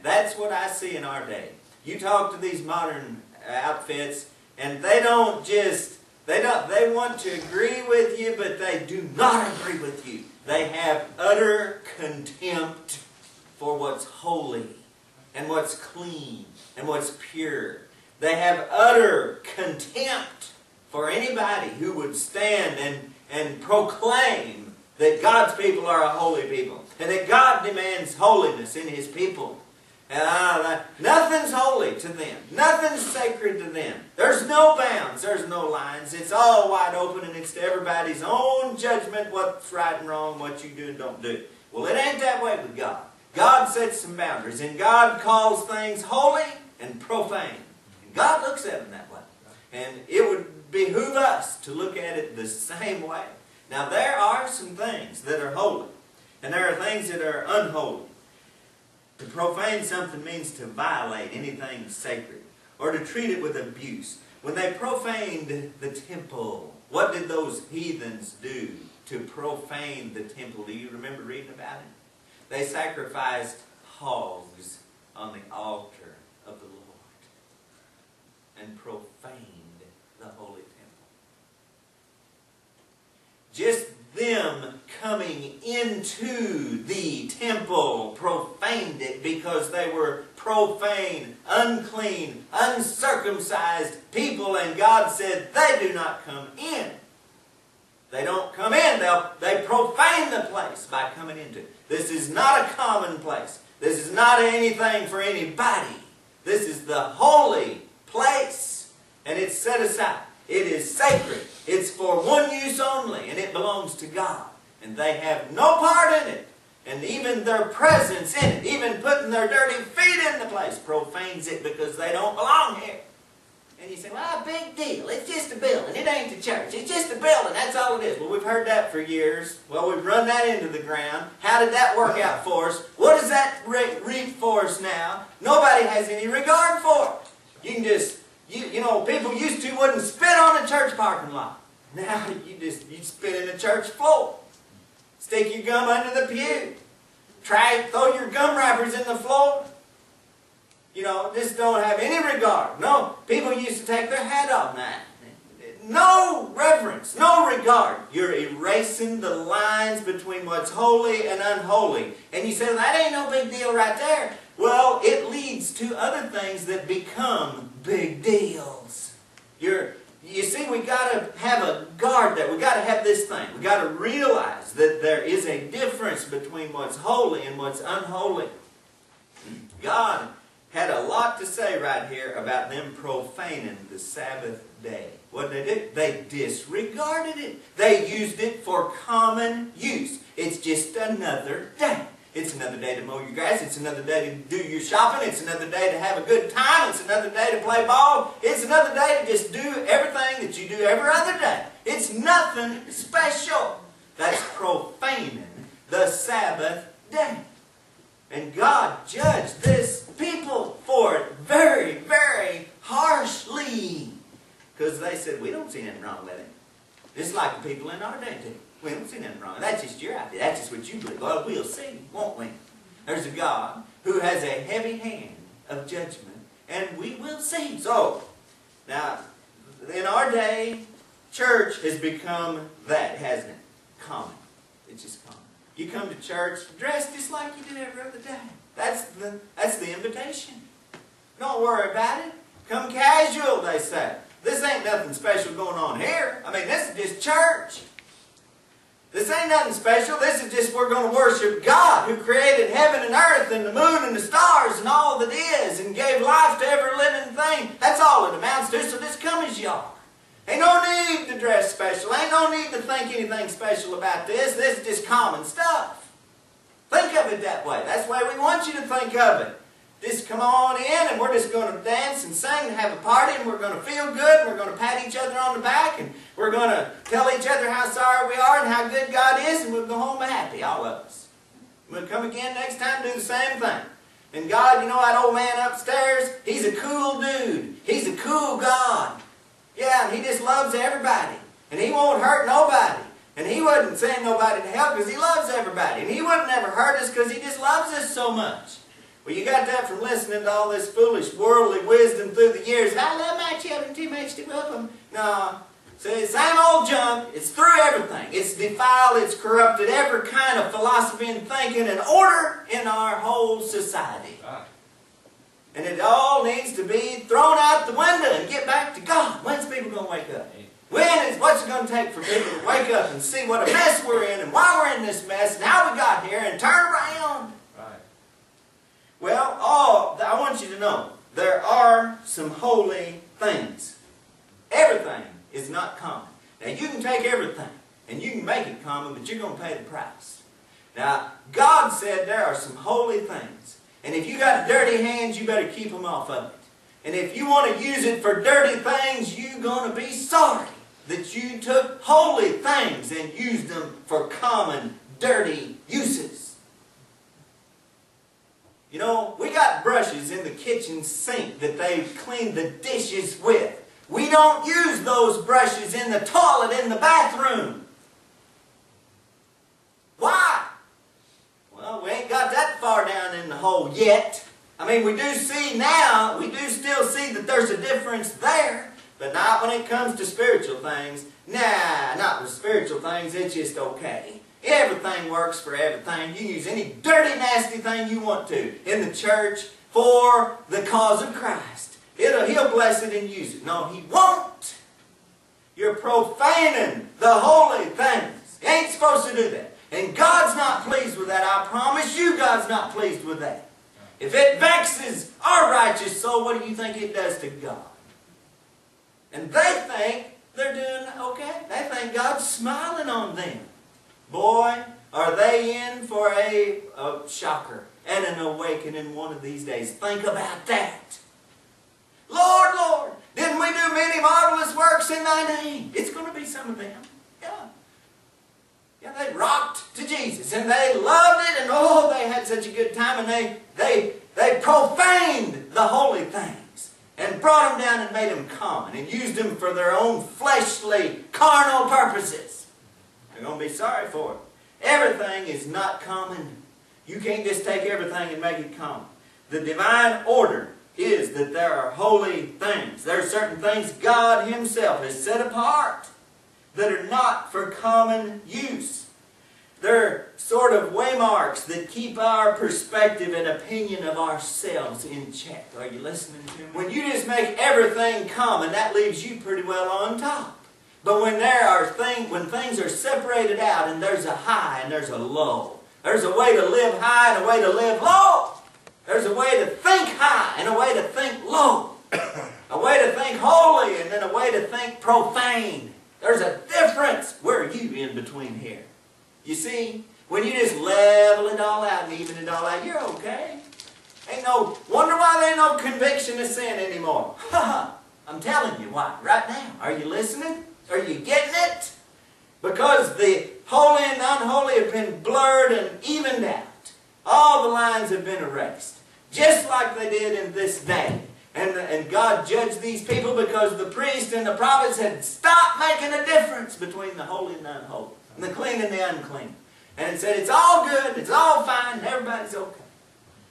That's what I see in our day. You talk to these modern outfits, and they don't just, they want to agree with you, but they do not agree with you. They have utter contempt for what's holy, and what's clean, and what's pure. They have utter contempt for anybody who would stand and proclaim that God's people are a holy people, and that God demands holiness in His people. And nothing's holy to them. Nothing's sacred to them. There's no bounds. There's no lines. It's all wide open, and it's to everybody's own judgment what's right and wrong, what you do and don't do. Well, it ain't that way with God. God sets some boundaries, and God calls things holy and profane. And God looks at them that way. And it would behoove us to look at it the same way. Now, there are some things that are holy, and there are things that are unholy. To profane something means to violate anything sacred, or to treat it with abuse. When they profaned the temple, what did those heathens do to profane the temple? Do you remember reading about it? They sacrificed hogs on the altar of the Lord and profaned the holy temple. Just them coming into the temple profaned it, because they were profane, unclean, uncircumcised people, and God said they do not come in. They don't come in. They profane the place by coming into it. This is not a common place. This is not anything for anybody. This is the holy place, and it's set aside. It is sacred. It's for one use only, and it belongs to God. And they have no part in it. And even their presence in it, even putting their dirty feet in the place, profanes it, because they don't belong here. And you say, well, big deal. It's just a building. It ain't the church. It's just a building. That's all it is. Well, we've heard that for years. Well, we've run that into the ground. How did that work out for us? What does that reap for us now? Nobody has any regard for it. You can just, you know, people used to wouldn't spit on a church parking lot. Now you spit in the church floor. Stick your gum under the pew. Throw your gum wrappers in the floor. You know, just don't have any regard. No, people used to take their hat off now. No reverence, no regard. You're erasing the lines between what's holy and unholy. And you say, well, that ain't no big deal right there. Well, it leads to other things that become big deals. You see, we got to have a guard there. We got to have this thing. We got to realize that there is a difference between what's holy and what's unholy. God had a lot to say right here about them profaning the Sabbath day. What did they do? They disregarded it. They used it for common use. It's just another day. It's another day to mow your grass. It's another day to do your shopping. It's another day to have a good time. It's another day to play ball. It's another day to just do everything that you do every other day. It's nothing special. That's profaning the Sabbath day. And God judged this people for it very, very harshly. Because they said, we don't see anything wrong with it. Just like the people in our day do. We don't see nothing wrong. That's just your idea. That's just what you believe. Well, we'll see, won't we? There's a God who has a heavy hand of judgment, and we will see. So, now, in our day, church has become that, hasn't it? Common. It's just common. You come to church dressed just like you do every other day. That's the invitation. Don't worry about it. Come casual, they say. This ain't nothing special going on here. I mean, this is just church. This ain't nothing special. This is just we're going to worship God who created heaven and earth and the moon and the stars and all that is and gave life to every living thing. That's all it amounts to, so just come as you are. Ain't no need to dress special. Ain't no need to think anything special about this. This is just common stuff. Think of it that way. That's the way we want you to think of it. Just come on in and we're just going to dance and sing and have a party and we're going to feel good and we're going to pat each other on the back and we're going to tell each other how sorry we are and how good God is and we'll go home happy, all of us. We'll come again next time and do the same thing. And God, you know that old man upstairs? He's a cool dude. He's a cool God. Yeah, and He just loves everybody. And He won't hurt nobody. And He wouldn't send nobody to hell because He loves everybody. And He wouldn't ever hurt us because He just loves us so much. Well, you got that from listening to all this foolish worldly wisdom through the years. I love my children too much to whoop them. No. See, same old junk. It's through everything. It's defiled, it's corrupted every kind of philosophy and thinking and order in our whole society. Right. And it all needs to be thrown out the window and get back to God. When's people going to wake up? What's it going to take for people to wake up and see what a mess we're in and why we're in this mess and how we got here and turn around? Right. Well, I want you to know, there are some holy things. Everything is not common. Now, you can take everything and you can make it common, but you're going to pay the price. Now, God said there are some holy things. And if you got dirty hands, you better keep them off of it. And if you want to use it for dirty things, you're going to be sorry that you took holy things and used them for common, dirty uses. You know, we got brushes in the kitchen sink that they clean the dishes with. We don't use those brushes in the toilet in the bathroom. Why? Well, we ain't got that far down in the hole yet. I mean, we do see now, we do still see that there's a difference there, but not when it comes to spiritual things. Nah, not with spiritual things, it's just okay. Everything works for everything. You can use any dirty, nasty thing you want to in the church for the cause of Christ. He'll bless it and use it. No, He won't. You're profaning the holy things. You ain't supposed to do that. And God's not pleased with that. I promise you God's not pleased with that. If it vexes our righteous soul, what do you think it does to God? And they think they're doing okay. They think God's smiling on them. Boy, are they in for a shocker and an awakening one of these days. Think about that. Lord, Lord, didn't we do many marvelous works in Thy name? It's going to be some of them. Yeah. Yeah, they rocked to Jesus and they loved it and oh, they had such a good time and they profaned the holy things and brought them down and made them common and used them for their own fleshly, carnal purposes. They're going to be sorry for it. Everything is not common. You can't just take everything and make it common. The divine order is that there are holy things. There are certain things God Himself has set apart that are not for common use. They're sort of waymarks that keep our perspective and opinion of ourselves in check. Are you listening to me? When you just make everything common, that leaves you pretty well on top. But when things are separated out and there's a high and there's a low, there's a way to live high and a way to live low. There's a way to think high and a way to think low. A way to think holy and then a way to think profane. There's a difference. Where are you in between here? You see, when you just level it all out and even it all out, you're okay. Ain't no wonder why there ain't no conviction of sin anymore. I'm telling you why right now. Are you listening? Are you getting it? Because the holy and the unholy have been blurred and evened out. All the lines have been erased. Just like they did in this day. And God judged these people because the priests and the prophets had stopped making a difference between the holy and the unholy. And the clean and the unclean. And said it's all good, it's all fine, and everybody's okay.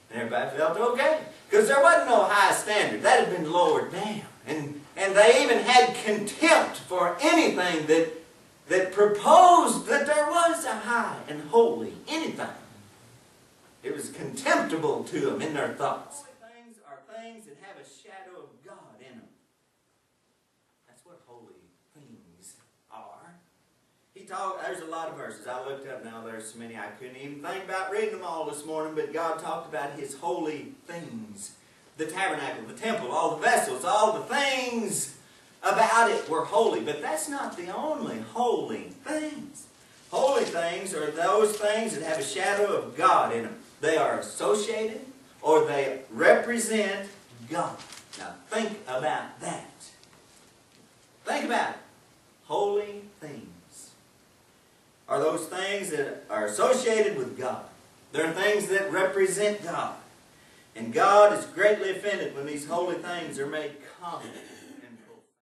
And everybody felt okay. Because there wasn't no high standard. That had been lowered down. And they even had contempt for anything that proposed that there was a high and holy anything. It was contemptible to them in their thoughts. Holy things are things that have a shadow of God in them. That's what holy things are. There's a lot of verses. I looked up now. There's so many I couldn't even think about reading them all this morning. But God talked about His holy things. The tabernacle, the temple, all the vessels, all the things about it were holy. But that's not the only holy things. Holy things are those things that have a shadow of God in them. They are associated or they represent God. Now think about that. Think about it. Holy things are those things that are associated with God. They're things that represent God. And God is greatly offended when these holy things are made common